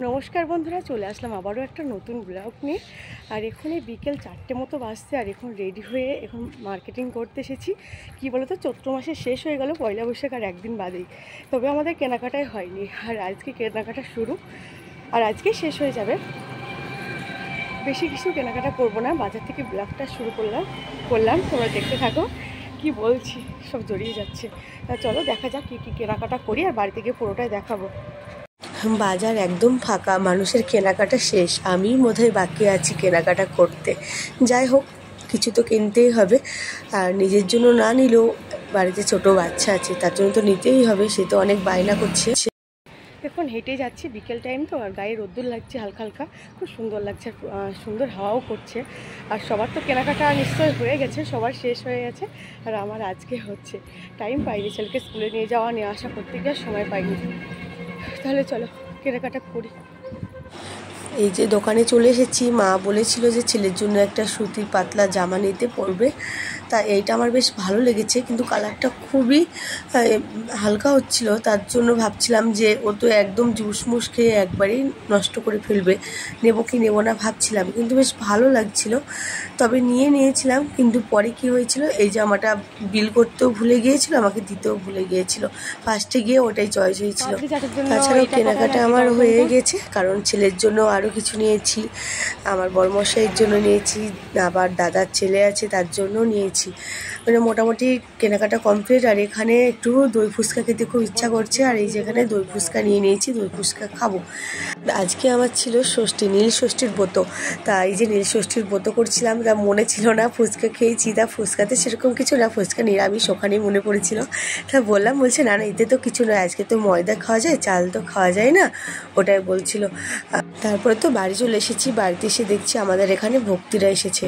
নমস্কার বন্ধুরা, চলে আসলাম আবারও একটা নতুন ব্লগ নিয়ে। আর এখন এই বিকেল 4টে মতো বাজছে, আর এখন রেডি হয়ে এখন মার্কেটিং করতে এসেছি। কি বলো তো, চৈত্র মাসের শেষ হয়ে গেল, পয়লা বৈশাখ আর একদিন বাদেই, তবে আমাদের কেনাকাটাই হয়নি। আর আজকে কেনাকাটা শুরু, আর আজকেই শেষ হয়ে যাবে। বেশি কিছু কেনাকাটা করবো না, বাজার থেকে ব্লগটা শুরু করলাম। তোমরা দেখতে থাকো, কি বলছি সব জড়িয়ে যাচ্ছে। তা চলো দেখা যাক কী কী কেনাকাটা করি, আর বাড়ি থেকে পুরোটাই দেখাবো। বাজার একদম ফাঁকা, মানুষের কেনাকাটা শেষ, আমি বোধহয় বাকি আছি কেনাকাটা করতে। যাই হোক, কিছু তো কিনতেই হবে, আর নিজের জন্য না নিলেও বাড়িতে ছোট বাচ্চা আছে, তার জন্য তো নিতেই হবে। সে তো অনেক বায়না করছে। এখন হেঁটে যাচ্ছি, বিকেল টাইম তো, আর গায়ে রোদ্দুর লাগছে হালকা হালকা, খুব সুন্দর লাগছে, সুন্দর হাওয়াও করছে। আর সবার তো কেনাকাটা নিশ্চয়ই হয়ে গেছে, সবার শেষ হয়ে গেছে, আর আমার আজকে হচ্ছে। টাইম পাইনি, ছেলেকে স্কুলে নিয়ে যাওয়া নিয়ে আসা করতে গিয়ে সময় পাইনি। তাহলে চলো কেনাকাটা করি। এই যে দোকানে চলে এসেছি, মা বলেছিল যে ছেলের জন্য একটা সুতির পাতলা জামা নিতে পড়বে। তা এইটা আমার বেশ ভালো লেগেছে, কিন্তু কালারটা খুবই হালকা হচ্ছিল, তার জন্য ভাবছিলাম যে ও তো একদম জুসমুস খেয়ে একবারেই নষ্ট করে ফেলবে, নেবো কি নেবো না ভাবছিলাম, কিন্তু বেশ ভালো লাগছিল, তবে নিয়েছিলাম। কিন্তু পরে কি হয়েছিল, এই জামাটা বিল করতেও ভুলে গিয়েছিল, আমাকে দিতেও ভুলে গিয়েছিল। ফার্স্টে গিয়ে ওটাই চয়েস হয়েছিল। তাছাড়াও কেনাকাটা আমার হয়ে গেছে, কারণ ছেলের জন্য আরও কিছু নিয়েছি, আমার বড়মশাইয়ের জন্য নিয়েছি, আবার দাদার ছেলে আছে তার জন্য নিয়েছি। মানে মোটামুটি কেনাকাটা কমপ্লিট। আর এখানে একটু দই ফুচকা খেতে খুব ইচ্ছা করছে, আর এই যেখানে দই ফুচকা নিয়েছি, দই ফুচকা খাবো। আজকে আমার ছিল ষষ্ঠী, নীল ষষ্ঠীর ব্রত। তা এই যে নীল ষষ্ঠীর ব্রত করছিলাম, তা মনে ছিল না ফুচকা খেয়েছি। তা ফুচকাতে সেরকম কিছু না, ফুচকা নিরামিষ, ওখানেই মনে পড়েছিল। তা বলছে না এতে তো কিছু নয়, আজকে তো ময়দা খাওয়া যায়, চাল তো খাওয়া যায় না, ওটাই বলছিল। তারপরে তো বাড়ি চলে এসেছি, বাড়িতে এসে দেখছি আমাদের এখানে ভক্তিরা এসেছে।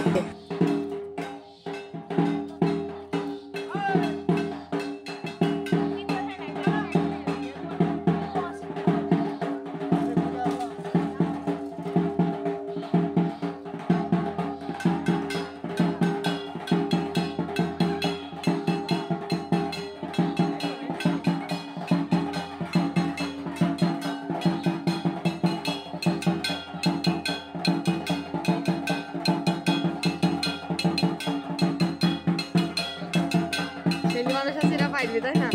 তাই না?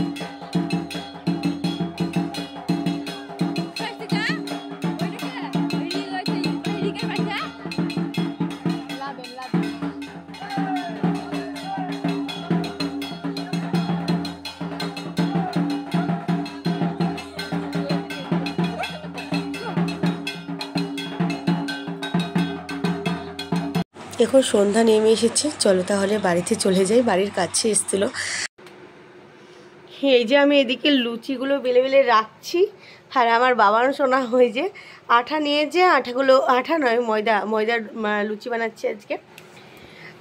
এখন সন্ধ্যা নেমে এসেছে, চলো তাহলে বাড়িতে চলে যাই, বাড়ির কাছে এসেছিল। এই যে আমি এদিকে লুচিগুলো বেলে বেলে রাখছি, আর আমার বাবার শোনা হয়ে যে আঠা নিয়েছে, আঠাগুলো আঠা নয় ময়দার লুচি বানাচ্ছে আজকে।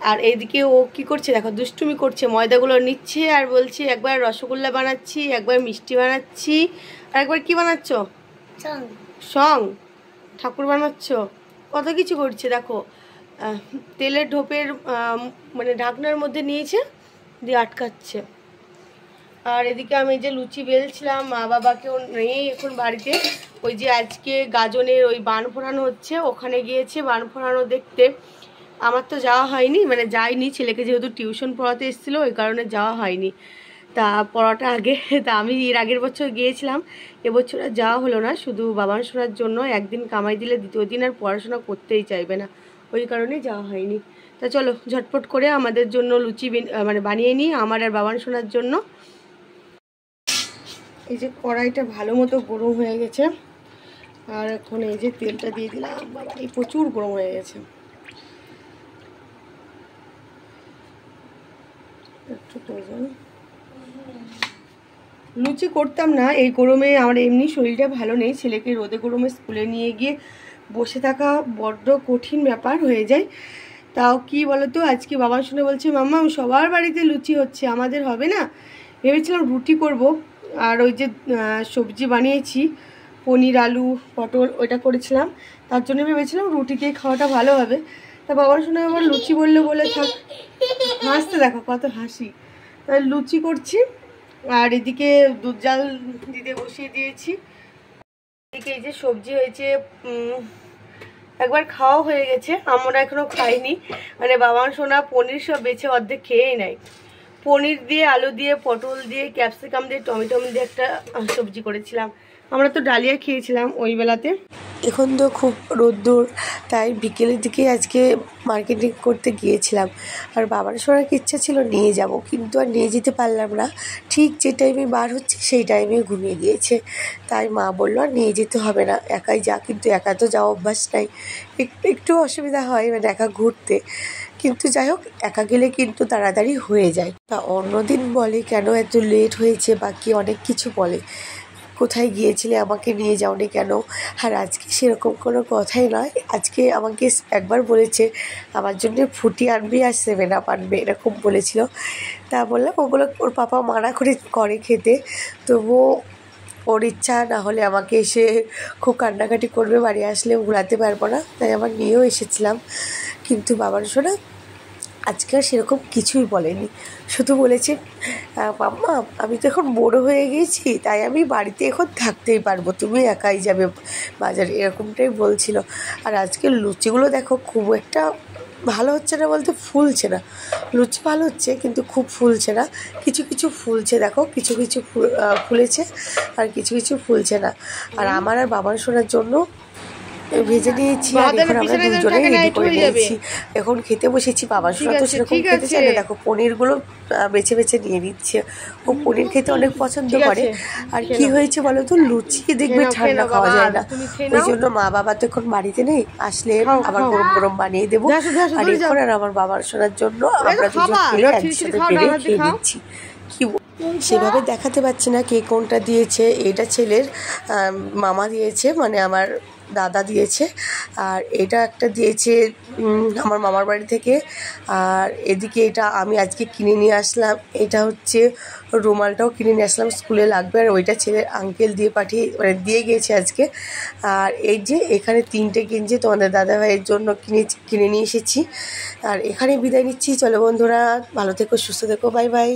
আর এইদিকে ও কি করছে দেখো, দুষ্টুমি করছে, ময়দাগুলো নিচ্ছে আর বলছে একবার রসগোল্লা বানাচ্ছি, একবার মিষ্টি বানাচ্ছি, আর একবার কি বানাচ্ছ, সং ঠাকুর বানাচ্ছ, কত কিছু করছে দেখো। তেলের ঢোপের মানে ঢাকনার মধ্যে নিয়েছে, দিয়ে আটকাচ্ছে। আর এদিকে আমি যে লুচি বেলছিলাম, মা বাবাকেও নেই এখন বাড়িতে, ওই যে আজকে গাজনের ওই বান ফোড়ানো হচ্ছে, ওখানে গিয়েছে বান ফোড়ানো দেখতে। আমার তো যাওয়া হয়নি, মানে যাইনি, ছেলেকে যেহেতু টিউশন পড়াতে এসেছিলো ওই কারণে যাওয়া হয়নি। তা পড়াটা আগে, তা আমি এর আগের বছর গিয়েছিলাম, এবছর আর যাওয়া হলো না, শুধু বাবার শোনার জন্য। একদিন কামাই দিলে দ্বিতীয় দিন আর পড়াশোনা করতেই চাইবে না, ওই কারণেই যাওয়া হয়নি। তা চলো ঝটপট করে আমাদের জন্য লুচি মানে বানিয়ে নিই, আমার আর বাবার শোনার জন্য। এই যে কড়াইটা ভালো মতো গরম হয়ে গেছে, আর এখন এই যে তেলটা দিয়ে দিলাম, বাবা এই প্রচুর গরম হয়ে গেছে। একটু প্রয়োজন, লুচি করতাম না এই গরমে, আমার এমনি শরীরটা ভালো নেই, ছেলেকে রোদে গরমে স্কুলে নিয়ে গিয়ে বসে থাকা বড্ড কঠিন ব্যাপার হয়ে যায়। তাও কি বলতো, আজকে বাবা শুনে বলছে মাম্মা সবার বাড়িতে লুচি হচ্ছে, আমাদের হবে না। ভেবেছিলাম রুটি করব, আর ওই যে সবজি বানিয়েছি পনির আলু পটল ওইটা করেছিলাম, তার জন্য ভেবেছিলাম রুটিতেই খাওয়াটা ভালো হবে। তা বাবার শুনে আবার লুচি বলে থাক, হাসতে দেখো কত হাসি। তাই লুচি করছি, আর এদিকে দুধ জাল দিতে বসিয়ে দিয়েছি। এই যে সবজি হয়েছে, একবার খাওয়া হয়ে গেছে, আমরা এখনো খাইনি। মানে বাবার সোনা পনির সব বেছে অর্ধেক খেয়েই নাই। পনির দিয়ে, আলু দিয়ে, পটল দিয়ে, ক্যাপসিকাম দিয়ে, টমেটো দিয়ে একটা সবজি করেছিলাম। আমরা তো ডালিয়া খেয়েছিলাম ওই বেলাতে। এখন তো খুব রোদ্দুর, তাই বিকেলের দিকে আজকে মার্কেটিং করতে গিয়েছিলাম। আর বাবার সোনার ইচ্ছা ছিল নিয়ে যাব, কিন্তু আর নিয়ে যেতে পারলাম না। ঠিক যে টাইমে বার হচ্ছে সেই টাইমে ঘুমিয়ে গিয়েছে। তাই মা বললো আর নিয়ে যেতে হবে না, একাই যা। কিন্তু একা তো যাওয়া অভ্যাস নাই, একটু অসুবিধা হয় মানে একা ঘুরতে। কিন্তু যাই হোক, একা গেলে কিন্তু তাড়াতাড়ি হয়ে যায়। তা অন্যদিন বলে কেন এত লেট হয়েছে বা কি অনেক কিছু বলে, কোথায় গিয়েছিলে আমাকে নিয়ে যাওনি কেন। আর আজকে সেরকম কোনো কথাই নয়। আজকে আমাকে একবার বলেছে আমার জন্য ফুটি আনবি আর 7 আপ আনবে, এরকম বলেছিল। তা বললাম ওগুলো ওর পাপা মানা করে খেতে, তবুও ওর ইচ্ছা না হলে আমাকে এসে খুব কান্নাকাটি করবে, বাড়ি আসলে ঘোরাতে পারবো না। তাই আমার নিয়েও এসেছিলাম। কিন্তু বাবার সোনা আজকে আর সেরকম কিছুই বলেনি, শুধু বলেছে মাম্মা আমি তো এখন বড় হয়ে গেছি, তাই আমি বাড়িতে এখন থাকতেই পারবো, তুমি একাই যাবে বাজারে, এরকমটাই বলছিল। আর আজকে লুচিগুলো দেখো খুব একটা ভালো হচ্ছে না, বলতে ফুলছে না। লুচি ভালো হচ্ছে কিন্তু খুব ফুলছে না, কিছু কিছু ফুলছে দেখো, কিছু কিছু ফুলেছে আর কিছু কিছু ফুলছে না। আর আমার আর বাবার শোনার জন্য ভেজে নিয়েছি, আর এখন আমরা দুজনেই রেডি করে নিয়েছি। এখন খেতে বসেছি। বাবার সোনা তো সেরকম খেতে চায় না, দেখো পনিরগুলো বেছে বেছে নিয়ে নিচ্ছে। ও পনির খেতে অনেক পছন্দ করে। আর কি হয়েছে বলো তো, লুচি দেখবে ঠান্ডা খাওয়া যায় না, ওই জন্য মা বাবা তো এখন বাড়িতে নেই, আসলে আবার গরম গরম বানিয়ে দেবো। আর এখন আর আমার বাবার সোনার জন্য আমরা দুজন মিলে একসাথে পেরে খেয়ে নিচ্ছি। কি সেভাবে দেখাতে পারছি না কে কোনটা দিয়েছে। এটা ছেলের মামা দিয়েছে, মানে আমার দাদা দিয়েছে। আর এটা একটা দিয়েছে আমার মামার বাড়ি থেকে। আর এদিকে এটা আমি আজকে কিনে নিয়ে আসলাম, এটা হচ্ছে রুমালটাও কিনে নিয়ে আসলাম, স্কুলে লাগবে। আর ওইটা ছেলের আঙ্কেল দিয়ে গিয়েছে আজকে। আর এই যে এখানে 3টে গেঞ্জি তোমাদের দাদাভাইয়ের জন্য কিনে নিয়ে এসেছি। আর এখানে বিদায় নিচ্ছি। চলো বন্ধুরা, ভালো থেকো, সুস্থ থেকো, বাই বাই।